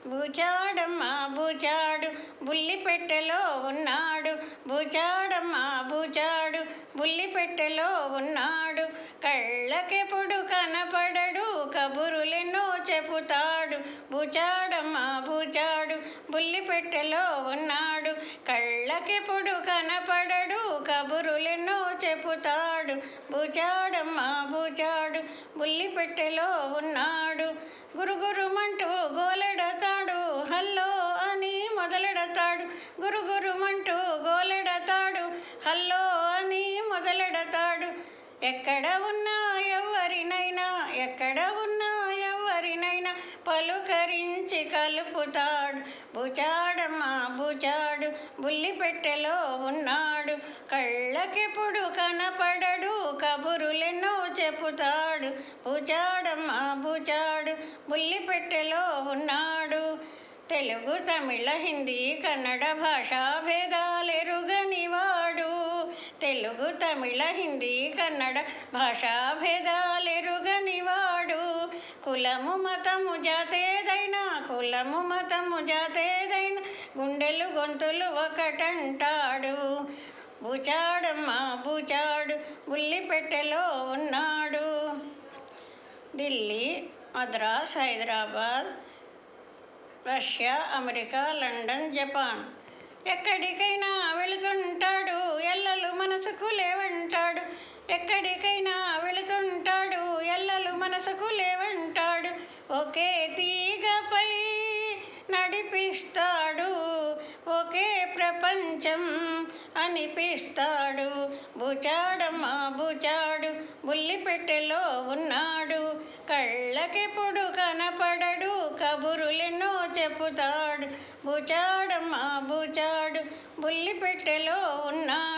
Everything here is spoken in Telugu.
బూచాడమ్మ బూచాడు బుల్లిపెట్టెలో ఉన్నాడు. బూచాడమ్మ బూచాడు బుల్లిపెట్టెలో ఉన్నాడు. కళ్ళకెప్పుడు కనపడడు, కబురులెన్నో చెబుతాడు. బూచాడమ్మ బూచాడు బుల్లిపెట్టెలో ఉన్నాడు. కళ్ళకెప్పుడు కనపడడు, కబురులెన్నో చెబుతాడు. బూచాడమ్మ బూచాడు బుల్లిపెట్టెలో ఉన్నాడు. గురుగురుమంటూ గోలెడతాడు, హల్లో అని మొదలెడతాడు. గురుగురుమంటూ గోలెడతాడు, హల్లో అని మొదలెడతాడు. ఎక్కడ ఉన్నా ఎవరినైనా, ఎక్కడ ఉన్నా ఎవరినైనా పలుకరించి కలుపుతాడు. బూచాడమ్మ బూచాడు బుల్లిపెట్టెలో ఉన్నాడు. కళ్ళకెప్పుడు కనపడడు, కబురులెన్నో చెబుతాడు. బూచాడమ్మ బూచాడు బుల్లిపెట్టెలో ఉన్నాడు. తెలుగు తమిళ హిందీ కన్నడ భాషా భేదాలెరుగనివాడు. తెలుగు తమిళ హిందీ కన్నడ భాషా భేదాలెరుగనివాడు. కులము మతము జాతేదైనా, కులము మతము జాతేదైనా గుండెలు గొంతులు ఒకటంటాడు. బూచాడమ్మ బూచాడు బుల్లిపెట్టెలో ఉన్నాడు. Delhi, Madras, Hyderabad, Russia, America, London, Japan. ఎక్కడికైనా వెళుతుంటాడు, ఎల్లలు మనసుకు లేవంటాడు. ఎక్కడికైనా వెళుతుంటాడు, ఎల్లలు మనసుకు లేవంటాడు. ఒకే తీగపై నడిపిస్తాడు, ఒకే ప్రపంచం అనిపిస్తాడు. బూచాడమ్మ బూచాడు బుల్లిపెట్టెలో ఉన్నాడు. కళ్ళకెప్పుడు కనపడడు, కబురులెన్నో చెబుతాడు. బూచాడమ్మ బూచాడు బుల్లిపెట్టెలో ఉన్నాడు.